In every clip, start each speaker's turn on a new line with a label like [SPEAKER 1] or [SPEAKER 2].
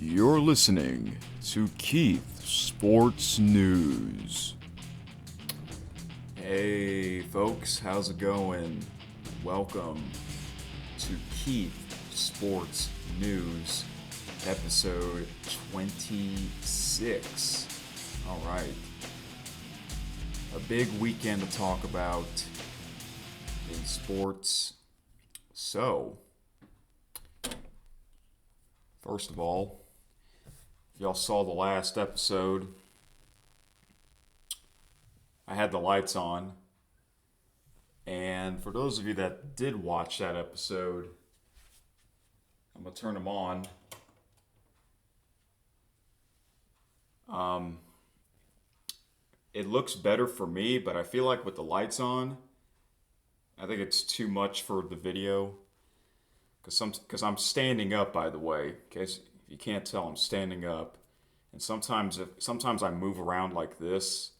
[SPEAKER 1] You're listening to Keith Sports News. Hey folks, how's it going? Welcome to Keith Sports News, episode 26. Alright. A big weekend to talk about in sports. So, first of all, if y'all saw the last episode, I had the lights on. And for those of you that did watch that episode, I'm going to turn them on. It looks better for me, but I feel like with the lights on, I think it's too much for the video. Because I'm standing up, by the way. In case if you can't tell, I'm standing up. And sometimes I move around like this,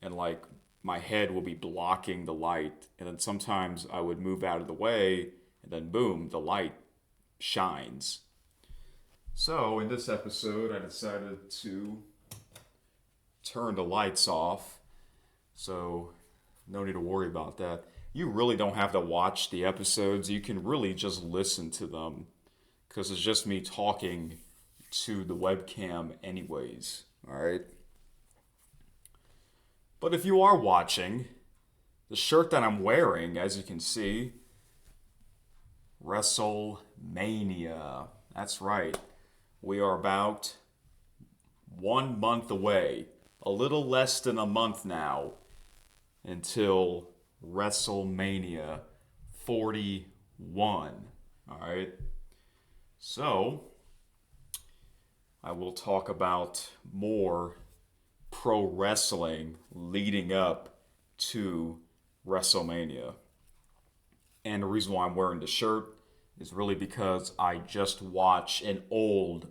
[SPEAKER 1] and like my head will be blocking the light. And then sometimes I would move out of the way, and then boom, the light shines. So in this episode, I decided to turn the lights off. So no need to worry about that. You really don't have to watch the episodes. You can really just listen to them because it's just me talking to the webcam anyways. Alright? But if you are watching, the shirt that I'm wearing, as you can see, WrestleMania. That's right. We are about 1 month away. A little less than a month now until WrestleMania 41. Alright? So, I will talk about more pro wrestling leading up to WrestleMania. And the reason why I'm wearing the shirt is really because I just watched an old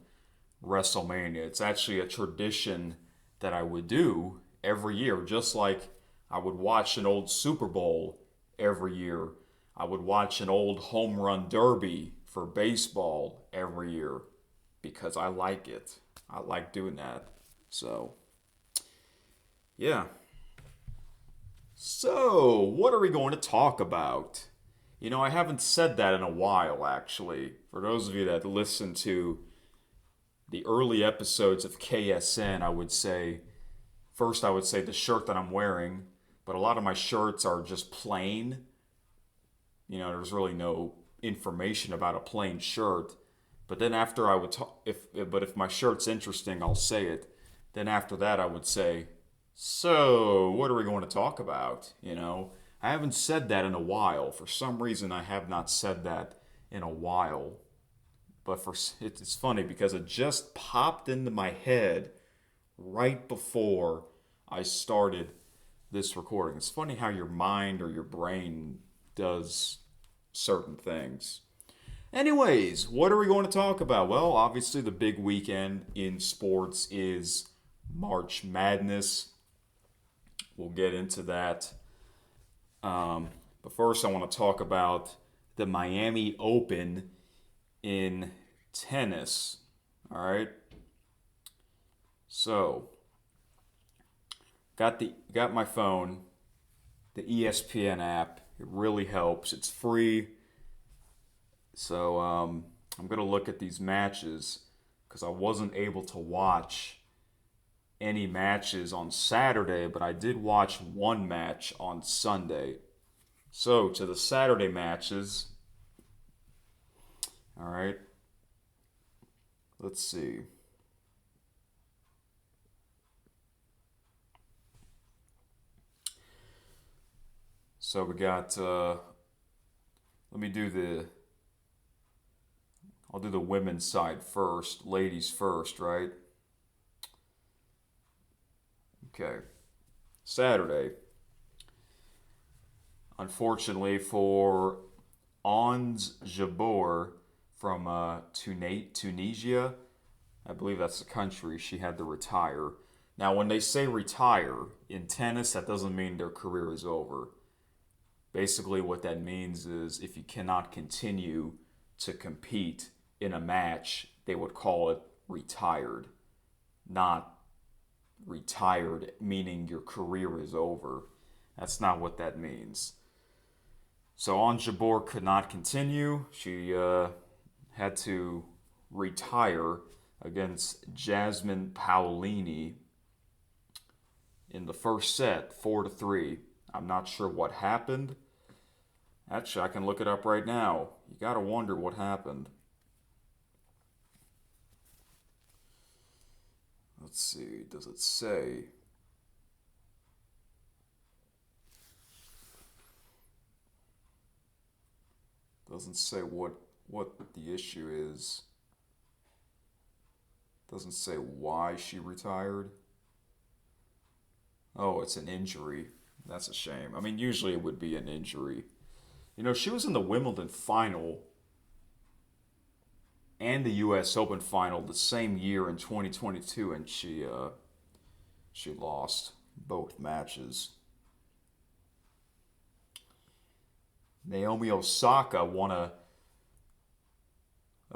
[SPEAKER 1] WrestleMania. It's actually a tradition that I would do every year, just like I would watch an old Super Bowl every year. I would watch an old home run derby for baseball every year because I like it. I like doing that. So, yeah. So, what are we going to talk about? You know, I haven't said that in a while, actually. For those of you that listen to the early episodes of KSN, I would say the shirt that I'm wearing. But a lot of my shirts are just plain. You know, there's really no information about a plain shirt. But then after I would talk, if my shirt's interesting, I'll say it. Then after that, I would say, so what are we going to talk about? You know, I haven't said that in a while. For some reason, I have not said that in a while. But it's funny because it just popped into my head right before I started this recording. It's funny how your mind or your brain does certain things. Anyways, what are we going to talk about? Well, obviously the big weekend in sports is March Madness. We'll get into that. But first I want to talk about the Miami Open in tennis. All right. So, got my phone, the ESPN app. It really helps. It's free. So I'm gonna look at these matches because I wasn't able to watch any matches on Saturday, but I did watch one match on Sunday. So to the Saturday matches. All right. Let's see. So we got, I'll do the women's side first, ladies first, right? Okay. Saturday. Unfortunately for Ons Jabeur from Tunisia, I believe that's the country, she had to retire. Now, when they say retire in tennis, that doesn't mean their career is over. Basically, what that means is if you cannot continue to compete in a match, they would call it retired, not retired meaning your career is over. That's not what that means. So Ons Jabeur could not continue. She had to retire against Jasmine Paolini in the first set, 4-3. I'm not sure what happened. Actually, I can look it up right now. You gotta wonder what happened. Let's see, does it say? Doesn't say what the issue is. Doesn't say why she retired. Oh, it's an injury. That's a shame. I mean, usually it would be an injury. You know, she was in the Wimbledon final and the U.S. Open final the same year in 2022, and she lost both matches. Naomi Osaka won a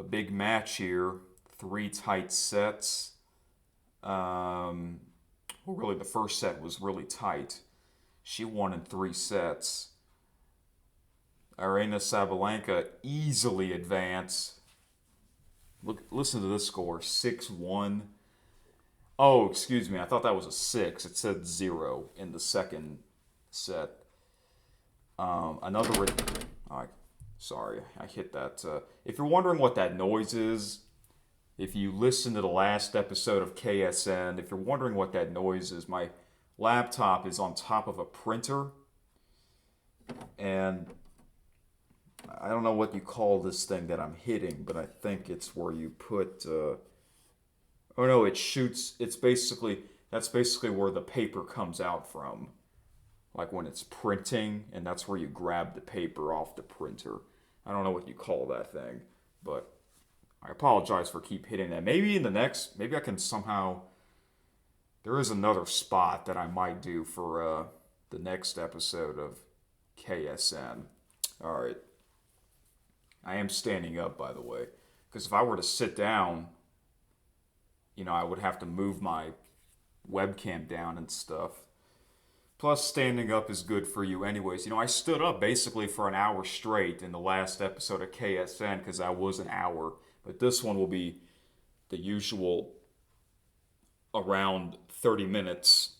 [SPEAKER 1] big match here, 3 tight sets. Well, really, the first set was really tight. She won in 3 sets. Aryna Sabalenka easily advanced. Listen to this score, 6-1. Oh, excuse me, I thought that was a 6. It said 0 in the second set. Another. Sorry, I hit that. If you're wondering what that noise is, if you listen to the last episode of KSN, if you're wondering what that noise is, my laptop is on top of a printer, and I don't know what you call this thing that I'm hitting, but I think it's where you put. Oh no, it shoots. That's basically where the paper comes out from, like when it's printing, and that's where you grab the paper off the printer. I don't know what you call that thing, but I apologize for keep hitting that. Maybe maybe I can somehow. There is another spot that I might do for the next episode of KSN. All right. I am standing up, by the way, because if I were to sit down, I would have to move my webcam down and stuff. Plus, standing up is good for you anyways. I stood up basically for an hour straight in the last episode of KSN because that was an hour. But this one will be the usual around 30 minutes.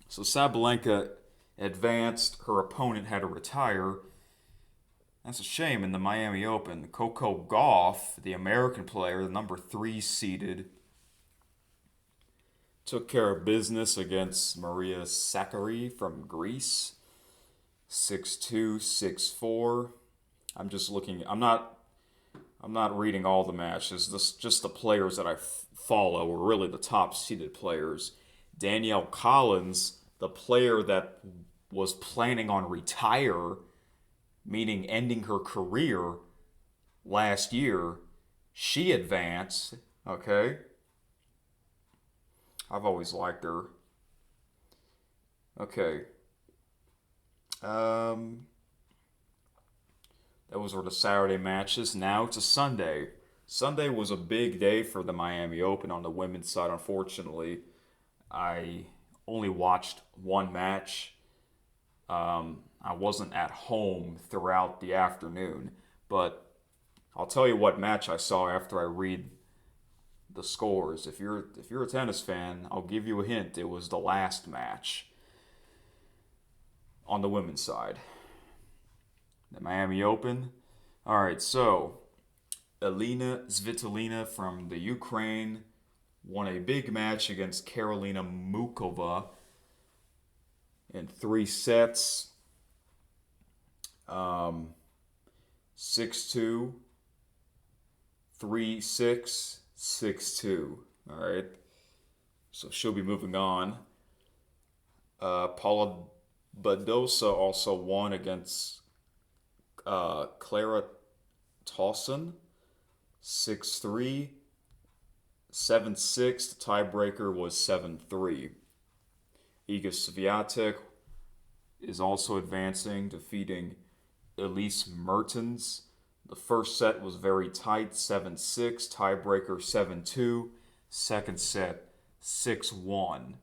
[SPEAKER 1] So Sabalenka advanced. Her opponent had to retire. That's a shame in the Miami Open. Coco Gauff, the American player, the number 3 seeded, took care of business against Maria Sakkari from Greece. 6-2, 6-4. I'm just looking. I'm not reading all the matches. This just the players that I follow are really the top seeded players. Danielle Collins, the player that was planning on retire, meaning ending her career last year, she advanced. Okay. I've always liked her. Okay. Those were the Saturday matches. Now it's a Sunday. Sunday was a big day for the Miami Open on the women's side, unfortunately. I only watched one match. I wasn't at home throughout the afternoon, but I'll tell you what match I saw after I read the scores. If you're a tennis fan, I'll give you a hint. It was the last match on the women's side. The Miami Open. All right, so Elena Svitolina from the Ukraine won a big match against Karolina Mukova in 3 sets. 6-2, 3-6, 6-2. All right. So she'll be moving on. Paula Badosa also won against Clara Tauson. 6-3, 7-6. The tiebreaker was 7-3. Iga Swiatek is also advancing, defeating Elise Mertens, The first set was very tight, 7-6, tiebreaker 7-2, second set 6-1.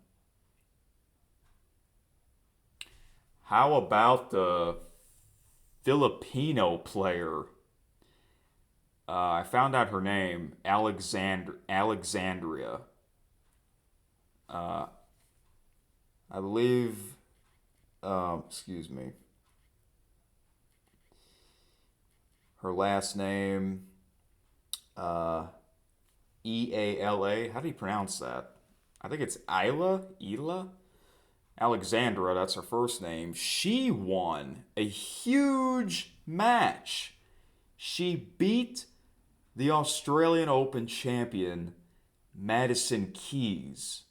[SPEAKER 1] How about the Filipino player? I found out her name, Alexandria. Uh, I believe, excuse me, her last name, Eala. How do you pronounce that? I think it's Ela? Alexandra, that's her first name. She won a huge match. She beat the Australian Open champion, Madison Keys,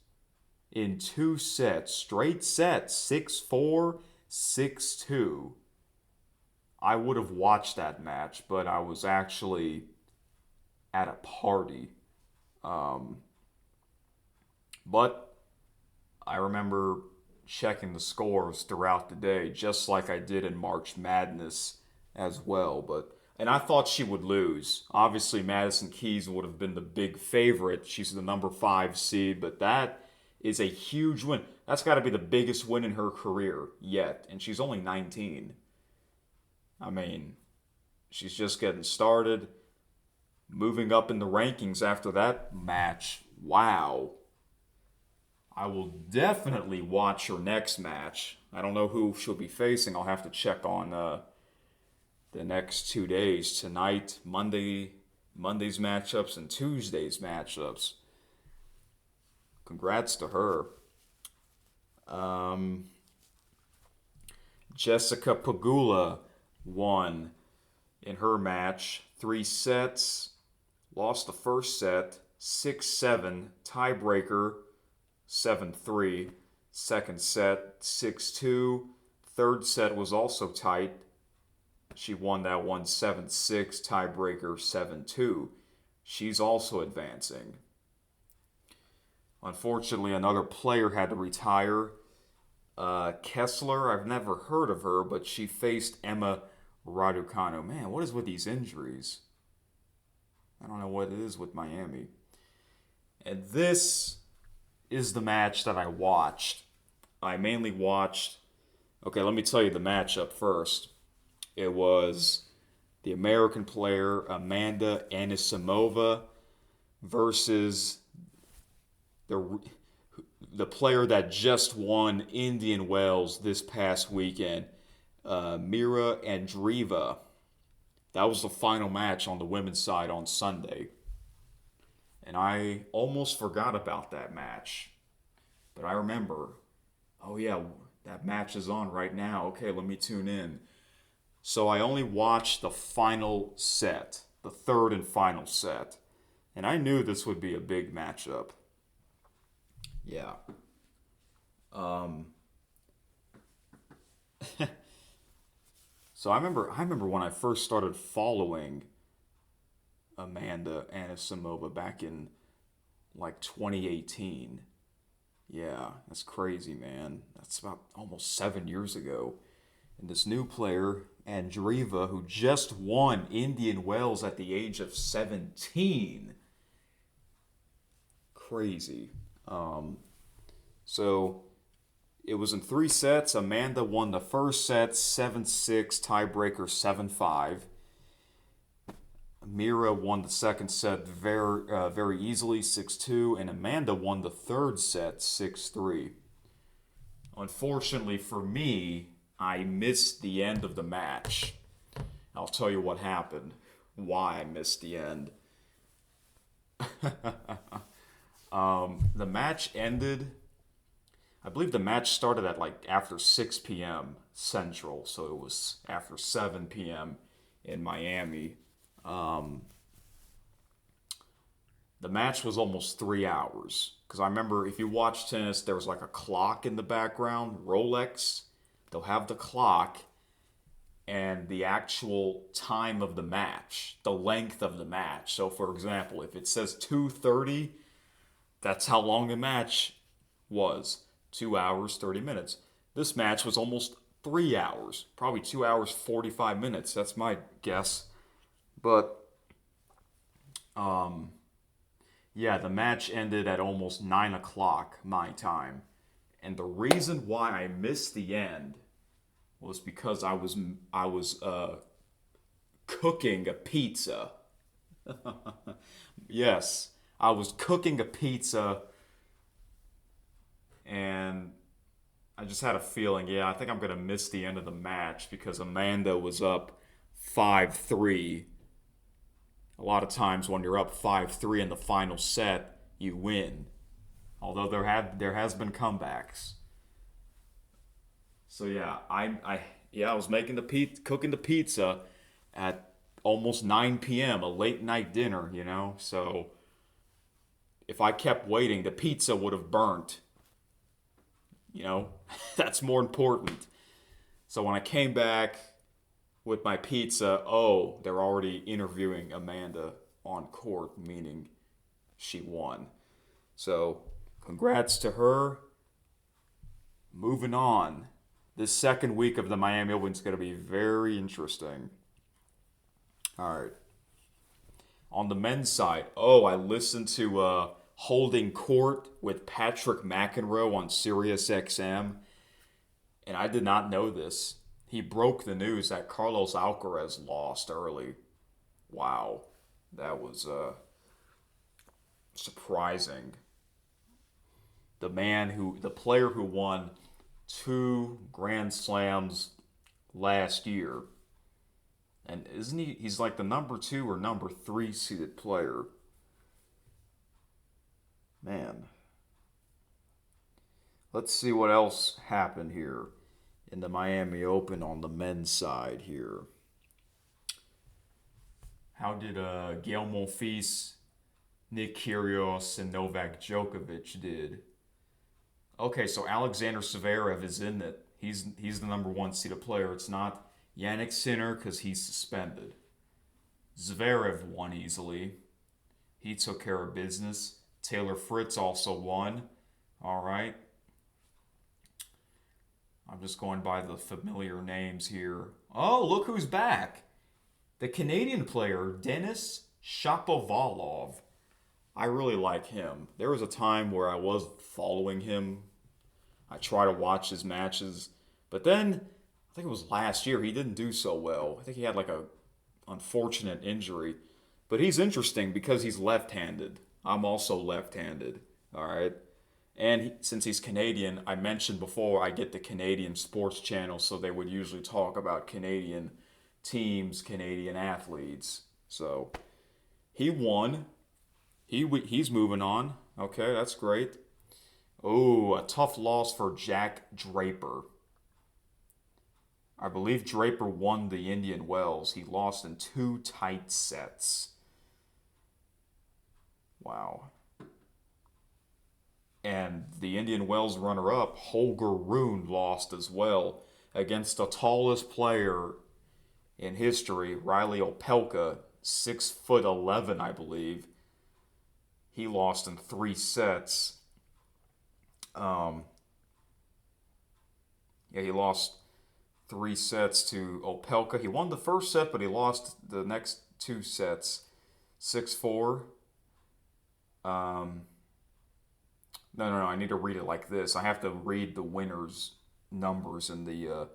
[SPEAKER 1] in 2 sets, straight sets, 6-4, 6-2. I would have watched that match, but I was actually at a party. But I remember checking the scores throughout the day, just like I did in March Madness as well. And I thought she would lose. Obviously, Madison Keys would have been the big favorite. She's the number 5 seed, but that is a huge win. That's got to be the biggest win in her career yet, and she's only 19. I mean, she's just getting started, moving up in the rankings after that match. Wow. I will definitely watch her next match. I don't know who she'll be facing. I'll have to check on the next 2 days. Tonight, Monday's matchups, and Tuesday's matchups. Congrats to her. Jessica Pegula won in her match. 3 sets. Lost the first set. 6-7. Tiebreaker. 7-3. Second set. 6-2. Third set was also tight. She won that one 7-6. Tiebreaker 7-2. She's also advancing. Unfortunately, another player had to retire. Kessler, I've never heard of her, but she faced Emma Raducanu. Man, what is with these injuries? I don't know what it is with Miami. And this is the match that I watched. I mainly watched... Okay, let me tell you the matchup first. It was the American player Amanda Anisimova versus the player that just won Indian Wells this past weekend, Mira Andreeva. That was the final match on the women's side on Sunday. And I almost forgot about that match. But I remember, oh yeah, that match is on right now. Okay, let me tune in. So I only watched the final set, the third and final set. And I knew this would be a big matchup. Yeah. So I remember when I first started following Amanda Anisimova back in like 2018. Yeah, that's crazy, man. That's about almost 7 years ago. And this new player, Andreeva, who just won Indian Wells at the age of 17. Crazy. So it was in 3 sets. Amanda won the first set 7-6, tiebreaker 7-5. Mira won the second set very easily 6-2, and Amanda won the third set 6-3. Unfortunately for me, I missed the end of the match. I'll tell you what happened, why I missed the end. The match ended, I believe the match started at like after 6 p.m. Central, so it was after 7 p.m. in Miami. The match was almost 3 hours. Because I remember if you watch tennis, there was like a clock in the background, Rolex. They'll have the clock and the actual time of the match, the length of the match. So for example, if it says 2:30, that's how long the match was. 2 hours, 30 minutes. This match was almost 3 hours, probably 2 hours, 45 minutes. That's my guess. But um, yeah, the match ended at almost 9 o'clock my time, and the reason why I missed the end was because I was cooking a pizza. Yes, I was cooking a pizza, and I just had a feeling. Yeah, I think I'm gonna miss the end of the match because Amanda was up 5-3. A lot of times when you're up 5-3 in the final set, you win. Although there has been comebacks. So yeah, I was making cooking the pizza at almost 9 p.m. a late night dinner, you know. So if I kept waiting, the pizza would have burnt. You know, that's more important. So when I came back with my pizza, oh, they're already interviewing Amanda on court, meaning she won. So congrats to her. Moving on. This second week of the Miami Open is going to be very interesting. All right. On the men's side, oh, I listened to Holding Court with Patrick McEnroe on Sirius XM, and I did not know this. He broke the news that Carlos Alcaraz lost early. Wow, that was surprising. The player who won two Grand Slams last year, and isn't he? He's like the number two or number three seeded player. Man, let's see what else happened here in the Miami Open on the men's side here. How did Gael Monfils, Nick Kyrgios, and Novak Djokovic did? Okay, so Alexander Zverev is in it. He's the number one seeded player. It's not Yannick Sinner because he's suspended. Zverev won easily. He took care of business. Taylor Fritz also won. All right. I'm just going by the familiar names here. Oh, look who's back. The Canadian player, Denis Shapovalov. I really like him. There was a time where I was following him. I try to watch his matches. But then, I think it was last year, he didn't do so well. I think he had like a unfortunate injury. But he's interesting because he's left-handed. I'm also left-handed. All right. And since he's Canadian, I mentioned before I get the Canadian sports channel, so they would usually talk about Canadian teams, Canadian athletes. So he won. He's moving on. Okay, that's great. Oh, a tough loss for Jack Draper. I believe Draper won the Indian Wells. He lost in two tight sets. Wow. And the Indian Wells runner-up, Holger Rune, lost as well against the tallest player in history, Riley Opelka, 6'11", I believe. He lost in three sets. He lost three sets to Opelka. He won the first set, but he lost the next two sets, 6-4. No. I need to read it like this. I have to read the winners' numbers in the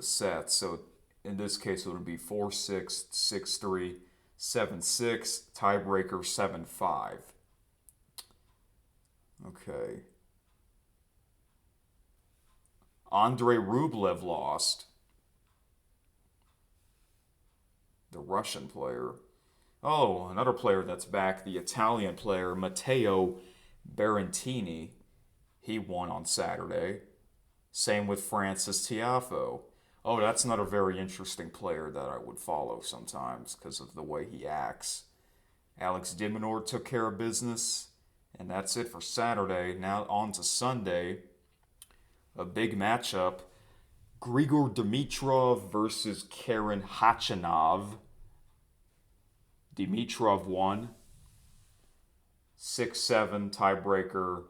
[SPEAKER 1] set. So in this case, it would be 4-6, 6-3, 7-6, tiebreaker 7-5. Okay. Andrei Rublev lost. The Russian player. Oh, another player that's back, the Italian player, Matteo Berrettini. He won on Saturday. Same with Francis Tiafoe. Oh, that's another very interesting player that I would follow sometimes because of the way he acts. Alex de Minaur took care of business. And that's it for Saturday. Now on to Sunday. A big matchup. Grigor Dimitrov versus Karen Khachanov. Dimitrov won. 6-7 tiebreaker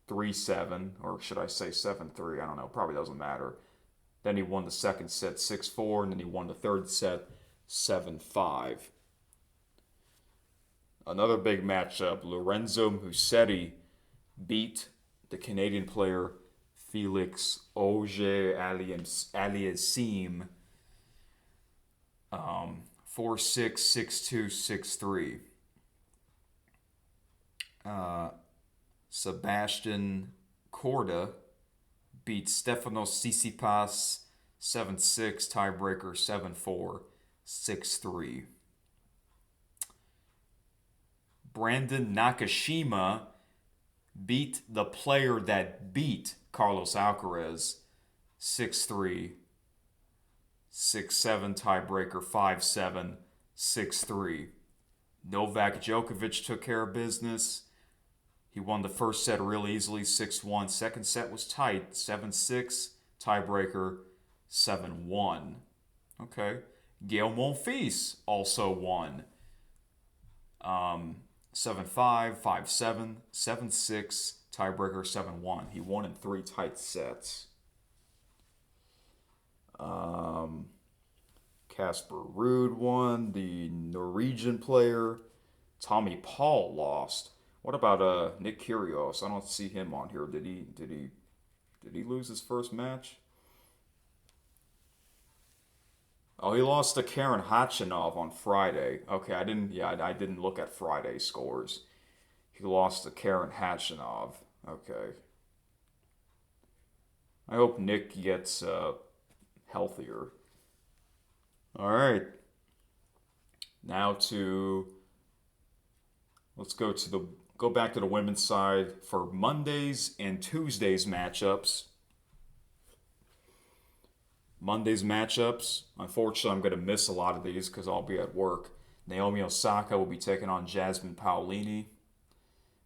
[SPEAKER 1] 3-7, or should I say 7-3? I don't know. Probably doesn't matter. Then he won the second set 6-4, and then he won the third set 7-5. Another big matchup, Lorenzo Musetti beat the Canadian player Felix Auger-Aliassime 4-6, 6-2, 6-3. Sebastian Corda beat Stefanos Tsitsipas 7-6, tiebreaker 7-4, 6-3. Brandon Nakashima beat the player that beat Carlos Alcaraz 6-3, 6-7, tiebreaker 5-7, 6-3. Novak Djokovic took care of business. He won the first set real easily, 6-1. Second set was tight, 7-6, tiebreaker 7-1. Okay. Gael Monfils also won. 7-5, 5-7, 7-6, tiebreaker 7-1. He won in 3 tight sets. Casper Ruud won. The Norwegian player Tommy Paul lost. What about Nick Kyrgios? I don't see him on here. Did he lose his first match? Oh, he lost to Karen Khachanov on Friday. Okay, I didn't look at Friday scores. He lost to Karen Khachanov. Okay. I hope Nick gets healthier. All right. Now let's go back to the women's side for Mondays and Tuesdays matchups. Unfortunately, I'm going to miss a lot of these because I'll be at work. Naomi Osaka will be taking on Jasmine Paolini.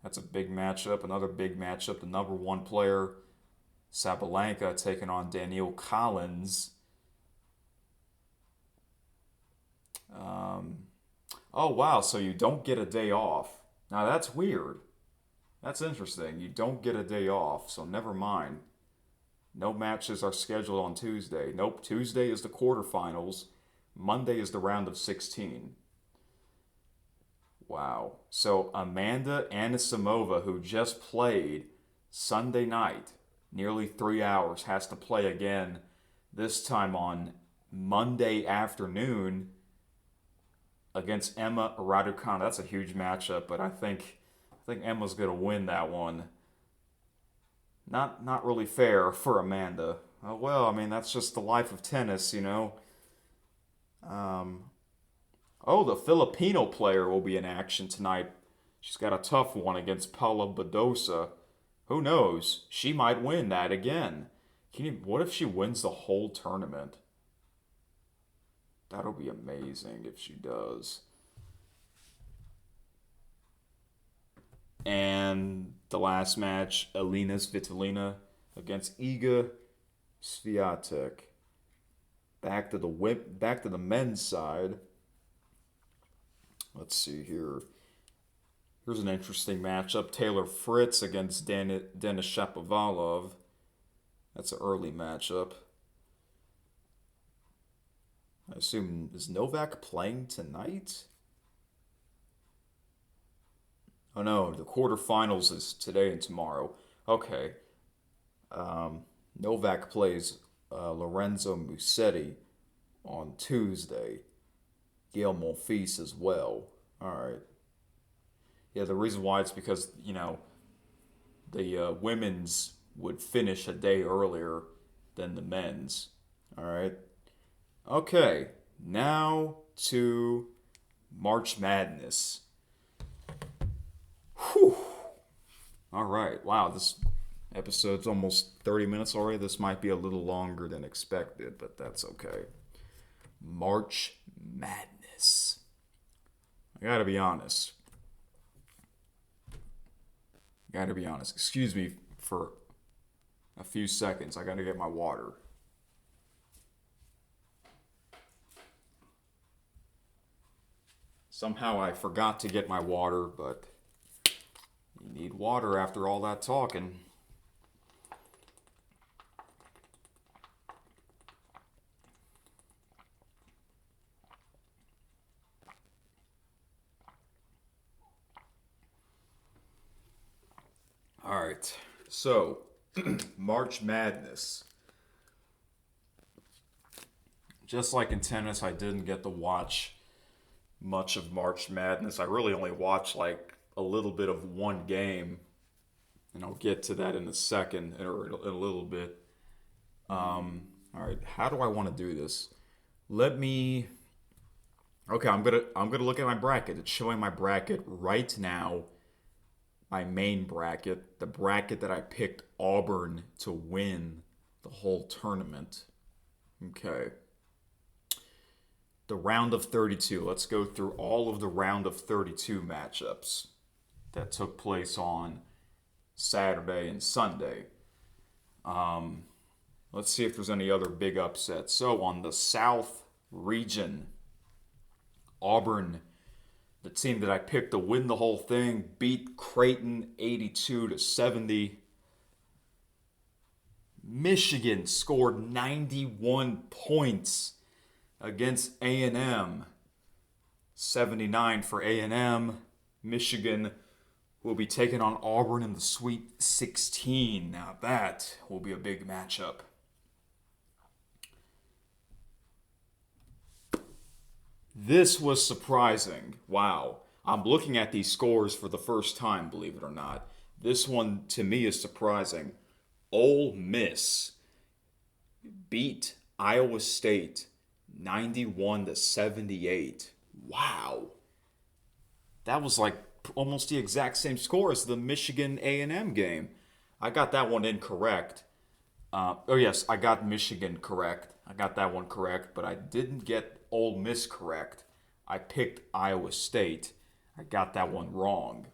[SPEAKER 1] That's a big matchup. Another big matchup. The number 1 player, Sabalenka, taking on Danielle Collins. Oh, wow. So you don't get a day off. Now, that's weird. That's interesting. You don't get a day off, so never mind. No matches are scheduled on Tuesday. Nope, Tuesday is the quarterfinals. Monday is the round of 16. Wow. So Amanda Anisimova, who just played Sunday night, nearly 3 hours, has to play again, this time on Monday afternoon against Emma Raducanu. That's a huge matchup, but I think Emma's going to win that one. Not really fair for Amanda. Well, I mean, that's just the life of tennis, you know. The Filipino player will be in action tonight. She's got a tough one against Paula Badosa. Who knows? She might win that again. What if she wins the whole tournament? That'll be amazing if she does. And the last match, Elina Svitolina against Iga Swiatek. Back to the men's side. Let's see here. Here's an interesting matchup. Taylor Fritz against Denis Shapovalov. That's an early matchup. I assume, is Novak playing tonight? Oh no, the quarterfinals is today and tomorrow. Okay. Novak plays Lorenzo Musetti on Tuesday. Gael Monfils as well. Alright. Yeah, the reason why it's because, the women's would finish a day earlier than the men's. Alright. Okay, now to March Madness. Whew. Alright, wow, this episode's almost 30 minutes already. This might be a little longer than expected, but that's okay. March Madness. I gotta be honest. Excuse me for a few seconds. I gotta get my water. Somehow I forgot to get my water, but you need water after all that talking. right. So, March Madness. Just like in tennis, I didn't get to watch much of March Madness. I really only watched like a little bit of one game, and I'll get to that in a second or in a little bit. All right, how do I want to do this? Let me. Okay, I'm gonna look at my bracket. It's showing my bracket right now. My main bracket, the bracket that I picked Auburn to win the whole tournament. Okay. The round of 32. Let's go through all of the round of 32 matchups that took place on Saturday and Sunday. Let's see if there's any other big upsets. So on the South region, Auburn, the team that I picked to win the whole thing, beat Creighton 82-70. Michigan scored 91 points against A&M. 79 for A&M. Michigan will be taking on Auburn in the Sweet 16. Now that will be a big matchup. This was surprising. Wow. I'm looking at these scores for the first time, believe it or not. This one, to me, is surprising. Ole Miss beat Iowa State 91-78. Wow. That was like almost the exact same score as the Michigan A&M game. I got that one incorrect. Yes, I got Michigan correct. I got that one correct, but I didn't get Ole Miss correct. I picked Iowa State. I got that one wrong.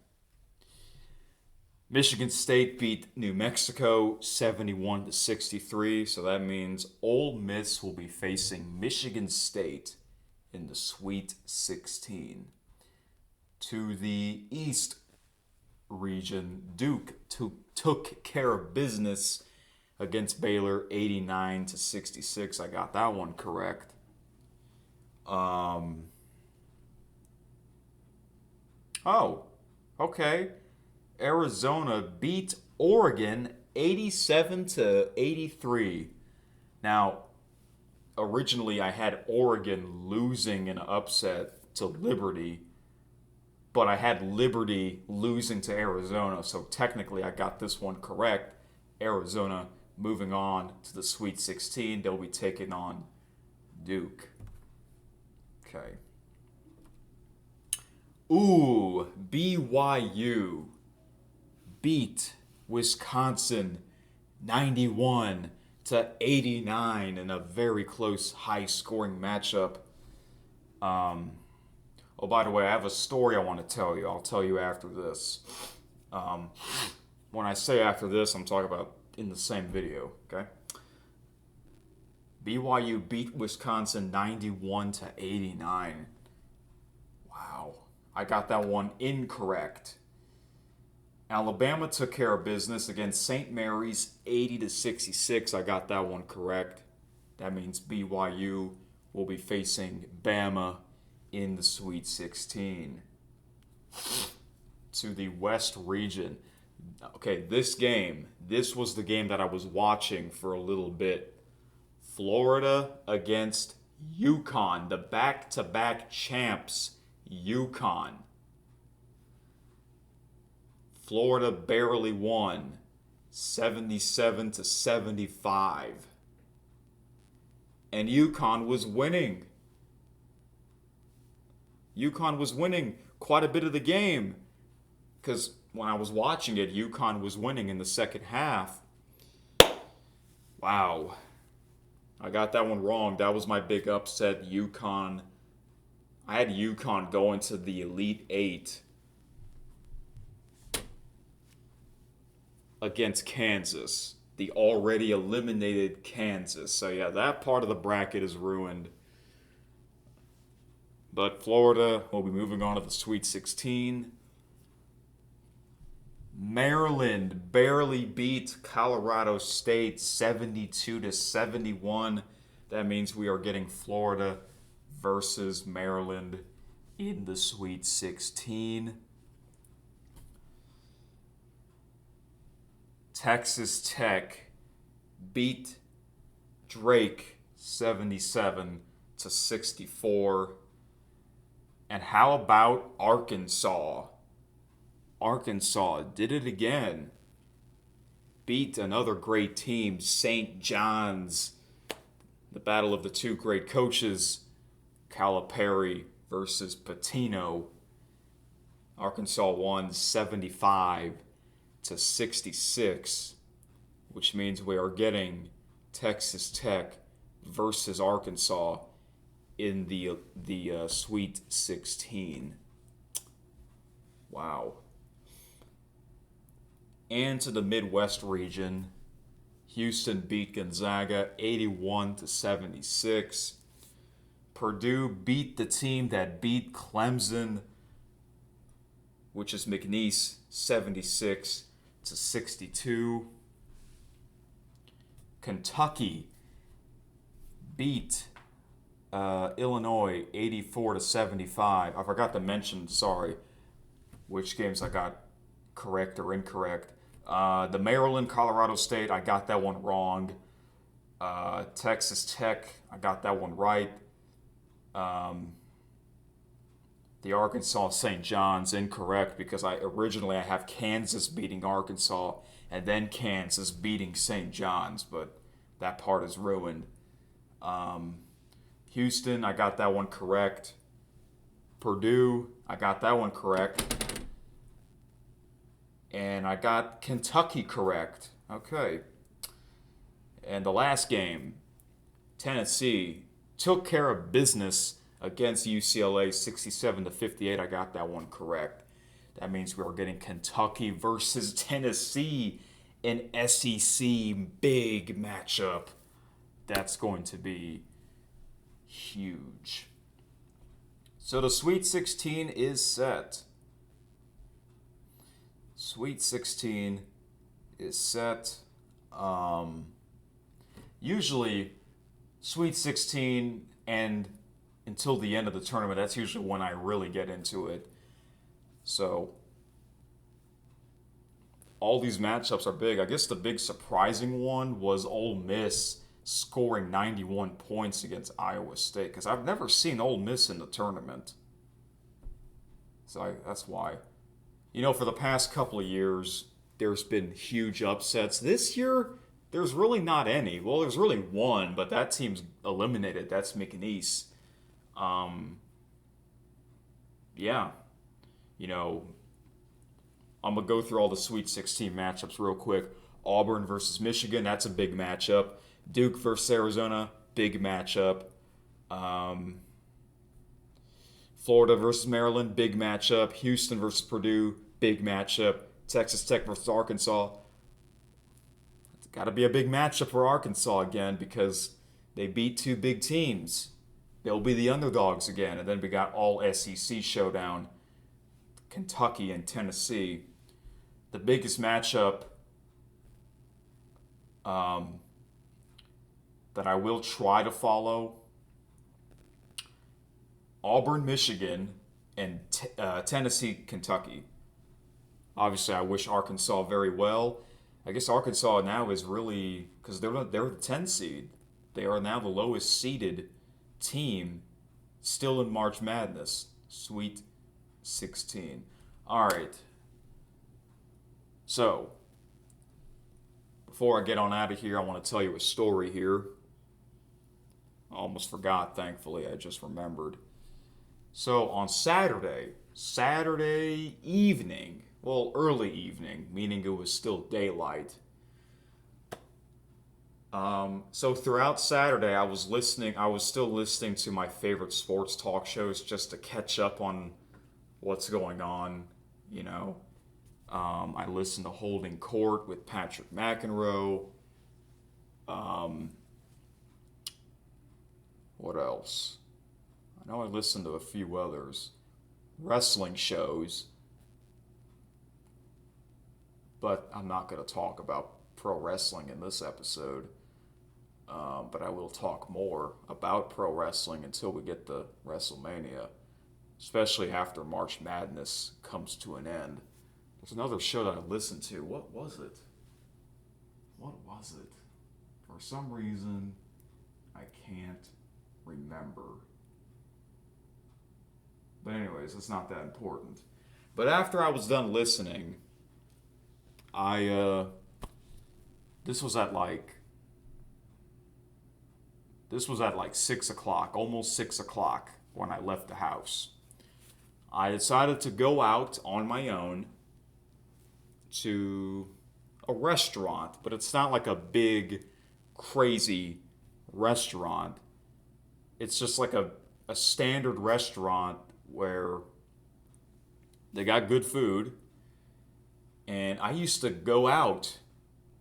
[SPEAKER 1] Michigan State beat New Mexico 71-63, so that means Ole Miss will be facing Michigan State in the Sweet 16. To the East region, Duke took care of business against Baylor 89-66. I got that one correct. Okay. Arizona beat Oregon 87-83. Now, originally I had Oregon losing in an upset to Liberty, but I had Liberty losing to Arizona, so technically I got this one correct. Arizona moving on to the Sweet 16. They'll be taking on Duke. Okay. Ooh, BYU beat Wisconsin 91-89 in a very close, high-scoring matchup. Oh, by the way, I have a story I want to tell you. I'll tell you after this. When I say after this, I'm talking about in the same video, okay? BYU beat Wisconsin 91-89. Wow. I got that one incorrect. Alabama took care of business against St. Mary's 80-66. I got that one correct. That means BYU will be facing Bama in the Sweet 16. To the West region. Okay, this was the game that I was watching for a little bit. Florida against UConn, the back-to-back champs, UConn. Florida barely won, 77-75. And UConn was winning. UConn was winning quite a bit of the game. Because when I was watching it, UConn was winning in the second half. Wow. I got that one wrong. That was my big upset. UConn. I had UConn going to the Elite Eight against Kansas. The already eliminated Kansas. So yeah, that part of the bracket is ruined. But Florida will be moving on to the Sweet 16. Maryland barely beat Colorado State 72-71. That means we are getting Florida versus Maryland in the Sweet 16. Texas Tech beat Drake 77-64. And how about Arkansas? Arkansas did it again. Beat another great team, St. John's. The battle of the two great coaches, Calipari versus Pitino. Arkansas won 75-66, which means we are getting Texas Tech versus Arkansas in the Sweet 16. Wow. And to the Midwest region, Houston beat Gonzaga 81-76. Purdue beat the team that beat Clemson, which is McNeese, 76-62. Kentucky beat Illinois 84-75. I forgot to mention, which games I got correct or incorrect. The Maryland, Colorado State, I got that one wrong. Texas Tech, I got that one right. The Arkansas St. John's, incorrect, because I have Kansas beating Arkansas and then Kansas beating St. John's, but that part is ruined. Houston, I got that one correct. Purdue, I got that one correct. And I got Kentucky correct. Okay. And the last game, Tennessee took care of business against UCLA 67-58. I got that one correct. That means we're getting Kentucky versus Tennessee, an SEC big matchup. That's going to be huge. So the Sweet 16 is set. Sweet 16 is set. Usually, Sweet 16 and until the end of the tournament, that's usually when I really get into it. So, all these matchups are big. I guess the big surprising one was Ole Miss scoring 91 points against Iowa State, because I've never seen Ole Miss in the tournament. So that's why. For the past couple of years, there's been huge upsets. This year, there's really not any. Well, there's really one, but that team's eliminated. That's McNeese. Yeah. I'm going to go through all the Sweet 16 matchups real quick. Auburn versus Michigan, that's a big matchup. Duke versus Arizona, big matchup. Florida versus Maryland, big matchup. Houston versus Purdue, big matchup. Texas Tech versus Arkansas. It's got to be a big matchup for Arkansas again because they beat two big teams. They'll be the underdogs again. And then we got all SEC showdown. Kentucky and Tennessee. The biggest matchup that I will try to follow, Auburn, Michigan, and Tennessee, Kentucky. Obviously, I wish Arkansas very well. I guess Arkansas now is really, because they're the 10 seed. They are now the lowest seeded team still in March Madness. Sweet 16. All right. So, before I get on out of here, I want to tell you a story here. I almost forgot, thankfully. I just remembered. So, on Saturday evening, well, early evening, meaning it was still daylight. So throughout Saturday, I was still listening to my favorite sports talk shows just to catch up on what's going on, I listened to Holding Court with Patrick McEnroe. What else? I know I listened to a few others. Wrestling shows. But I'm not going to talk about pro wrestling in this episode. But I will talk more about pro wrestling until we get to WrestleMania. Especially after March Madness comes to an end. There's another show that I listened to. What was it? What was it? For some reason, I can't remember. But anyways, it's not that important. But after I was done listening, I this was at like this was at like 6 o'clock, almost 6 o'clock when I left the house. I decided to go out on my own to a restaurant, but it's not like a big, crazy restaurant. It's just like a standard restaurant where they got good food. And I used to go out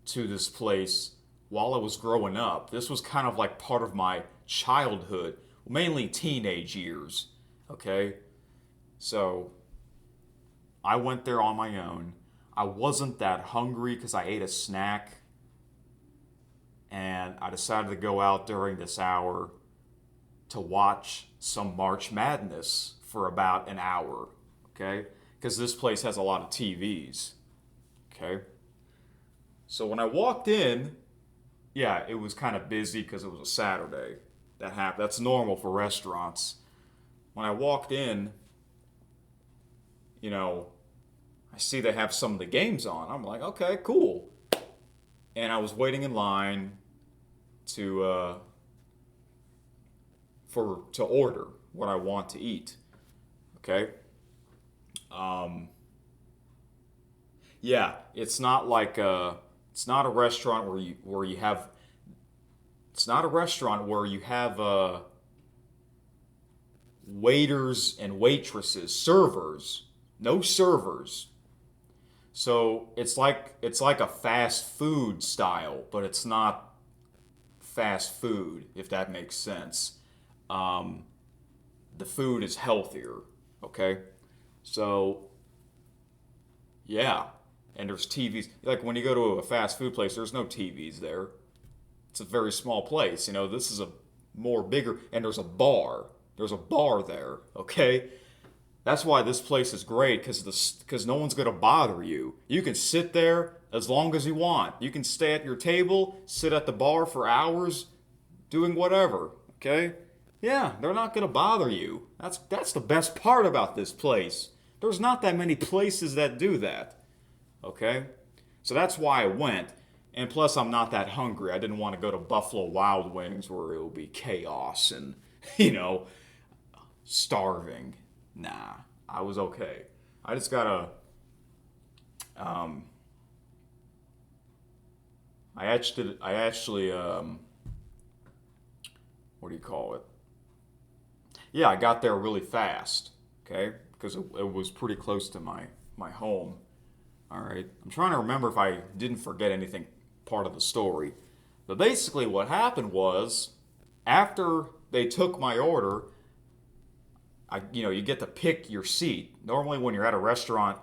[SPEAKER 1] to this place while I was growing up. This was kind of like part of my childhood, mainly teenage years. Okay? So I went there on my own. I wasn't that hungry because I ate a snack. And I decided to go out during this hour to watch some March Madness for about an hour. Okay? Because this place has a lot of TVs. Okay? So when I walked in, yeah, it was kind of busy because it was a Saturday. That happened. That's normal for restaurants. When I walked in, I see they have some of the games on. I'm like, okay, cool. And I was waiting in line to order what I want to eat. Okay. Yeah, it's not like it's not a restaurant where you have. It's not a restaurant where you have waiters and waitresses, servers. No servers. So it's like a fast food style, but it's not fast food, if that makes sense. The food is healthier, okay? So yeah, and there's TVs. Like when you go to a fast food place, there's no TVs there. It's a very small place. This is a more bigger, and there's a bar. There's a bar there, okay? That's why this place is great, because no one's gonna bother you. You can sit there as long as you want. You can stay at your table, sit at the bar for hours, doing whatever. Okay? Yeah, they're not gonna bother you. That's the best part about this place. There's not that many places that do that. Okay? So that's why I went. And plus, I'm not that hungry. I didn't want to go to Buffalo Wild Wings where it would be chaos and, starving. Nah, I was okay. I just gotta. I actually. What do you call it? Yeah, I got there really fast. Okay, because it was pretty close to my home. All right, I'm trying to remember if I didn't forget anything part of the story, but basically what happened was after they took my order. You get to pick your seat. Normally, when you're at a restaurant,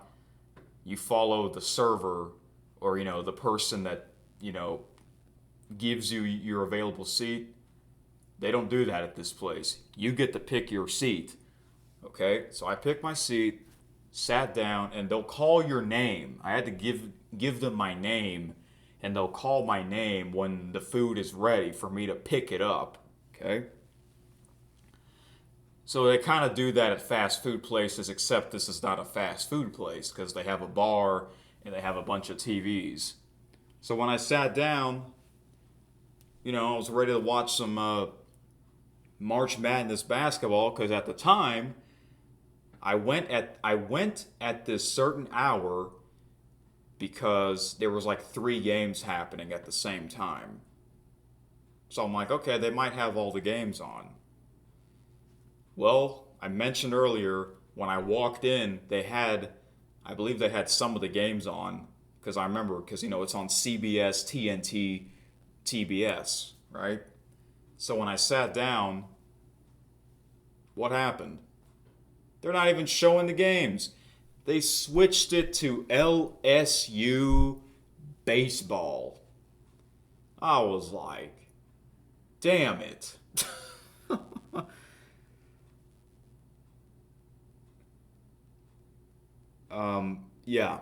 [SPEAKER 1] you follow the server or the person that gives you your available seat. They don't do that at this place. You get to pick your seat. Okay, so I picked my seat, sat down, and they'll call your name. I had to give them my name, and they'll call my name when the food is ready for me to pick it up. Okay. So they kind of do that at fast food places, except this is not a fast food place because they have a bar and they have a bunch of TVs. So when I sat down, I was ready to watch some March Madness basketball because at the time I went at this certain hour because there was like 3 games happening at the same time. So I'm like, okay, they might have all the games on. Well, I mentioned earlier when I walked in, I believe they had some of the games on because I remember it's on CBS, TNT, TBS, right? So when I sat down, what happened? They're not even showing the games. They switched it to LSU baseball. I was like, damn it. Yeah,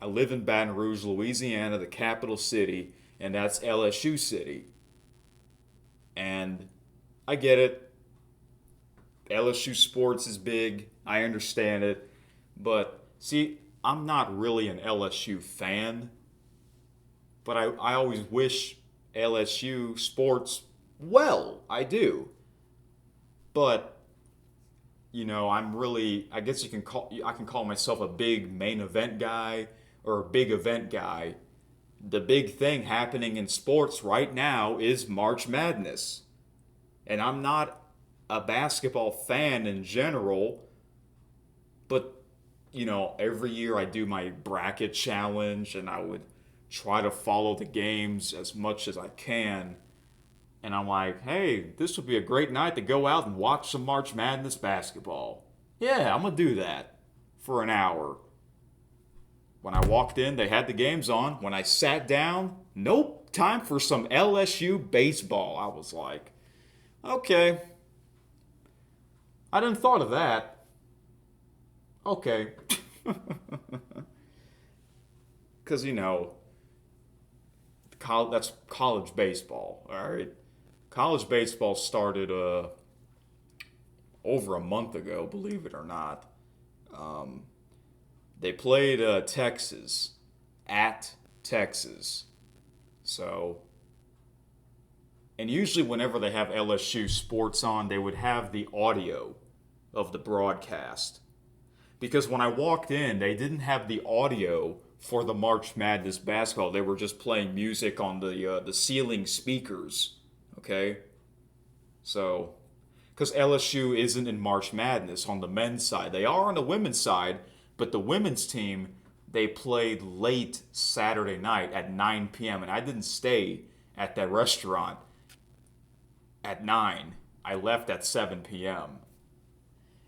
[SPEAKER 1] I live in Baton Rouge, Louisiana, the capital city, and that's LSU City. And I get it. LSU sports is big. I understand it. But see, I'm not really an LSU fan, but I always wish LSU sports well. I do. But I'm really, I guess I can call myself a big main event guy or a big event guy. The big thing happening in sports right now is March Madness. And I'm not a basketball fan in general, but every year I do my bracket challenge and I would try to follow the games as much as I can. And I'm like, hey, this would be a great night to go out and watch some March Madness basketball. Yeah, I'm going to do that for an hour. When I walked in, they had the games on. When I sat down, nope, time for some LSU baseball. I was like, okay. I didn't thought of that. Okay. Because, that's college baseball, all right? College baseball started over a month ago, believe it or not. They played Texas at Texas. So, and usually whenever they have LSU sports on, they would have the audio of the broadcast. Because when I walked in, they didn't have the audio for the March Madness basketball. They were just playing music on the ceiling speakers. Okay, so because LSU isn't in March Madness on the men's side, they are on the women's side. But the women's team, they played late Saturday night at 9 p.m. and I didn't stay at that restaurant at 9. I left at 7 p.m.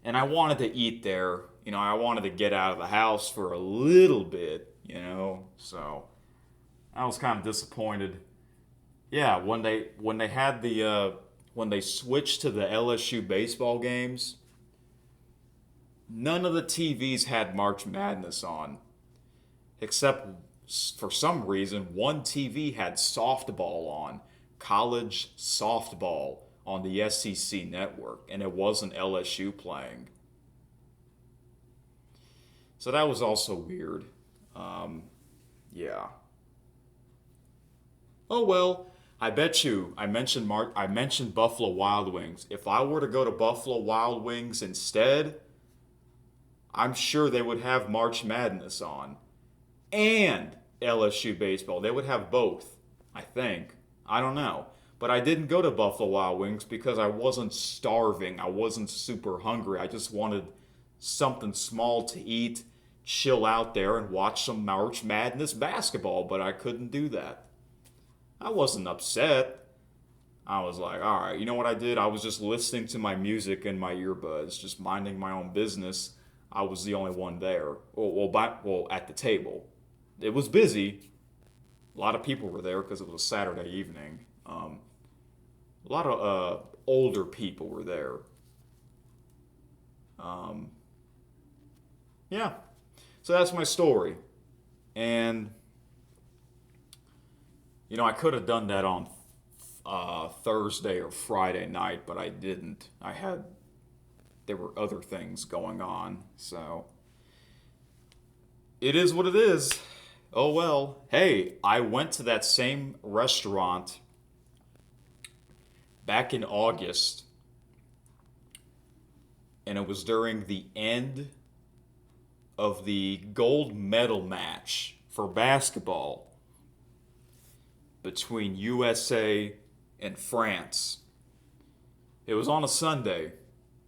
[SPEAKER 1] And I wanted to eat there. I wanted to get out of the house for a little bit, So I was kind of disappointed. Yeah, when they had when they switched to the LSU baseball games, none of the TVs had March Madness on, except for some reason one TV had softball on, college softball on the SEC network, and it wasn't LSU playing. So that was also weird. Yeah. Oh well. I bet you. I mentioned Buffalo Wild Wings. If I were to go to Buffalo Wild Wings instead, I'm sure they would have March Madness on and LSU baseball. They would have both, I think. I don't know. But I didn't go to Buffalo Wild Wings because I wasn't starving. I wasn't super hungry. I just wanted something small to eat, chill out there, and watch some March Madness basketball. But I couldn't do that. I wasn't upset. I was like, all right, you know what I did? I was just listening to my music in my earbuds, just minding my own business. I was the only one there. Well, at the table. It was busy. A lot of people were there because it was a Saturday evening. A lot of older people were there. Yeah. So that's my story. And, I could have done that on Thursday or Friday night, but I didn't. There were other things going on. So it is what it is. Oh well. Hey, I went to that same restaurant back in August, and it was during the end of the gold medal match for basketball between USA and France. It was on a Sunday.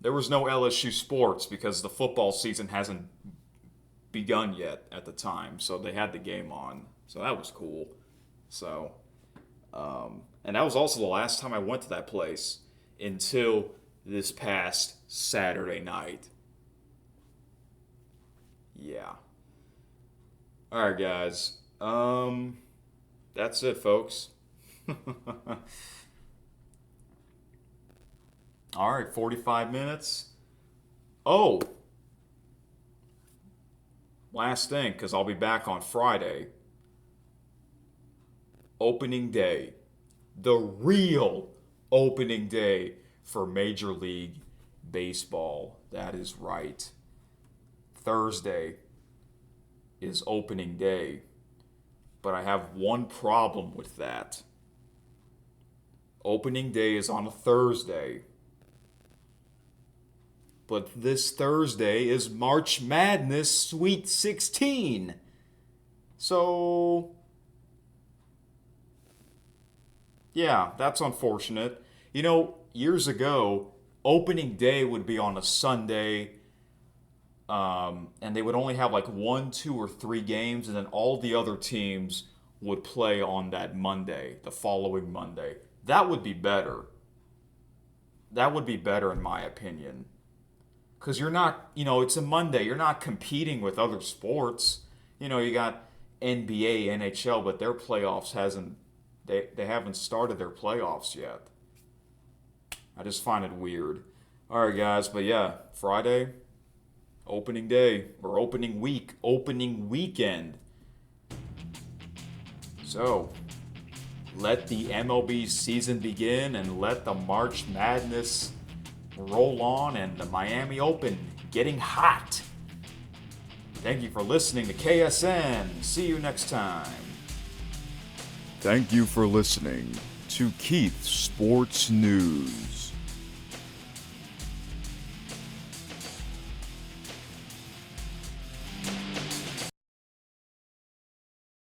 [SPEAKER 1] There was no LSU sports because the football season hasn't begun yet at the time, so they had the game on. So that was cool. So, and that was also the last time I went to that place until this past Saturday night. Yeah. All right, guys. That's it, folks. All right, 45 minutes. Oh, last thing, because I'll be back on Friday. opening day. The real opening day for Major League Baseball. That is right. Thursday is opening day. But I have one problem with that. Opening day is on a Thursday. But this Thursday is March Madness Sweet 16. So, yeah, that's unfortunate. You know, years ago, opening day would be on a Sunday, and they would only have like 1, 2, or 3 games, and then all the other teams would play on that Monday, the following Monday. That would be better. That would be better, in my opinion. Because you're not, it's a Monday. You're not competing with other sports. You got NBA, NHL, but their playoffs they haven't started their playoffs yet. I just find it weird. All right, guys, but yeah, Friday, opening day, or opening week, opening weekend. So, let the MLB season begin and let the March Madness roll on and the Miami Open getting hot. Thank you for listening to KSN. See you next time. Thank you for listening to Keith's Sports News.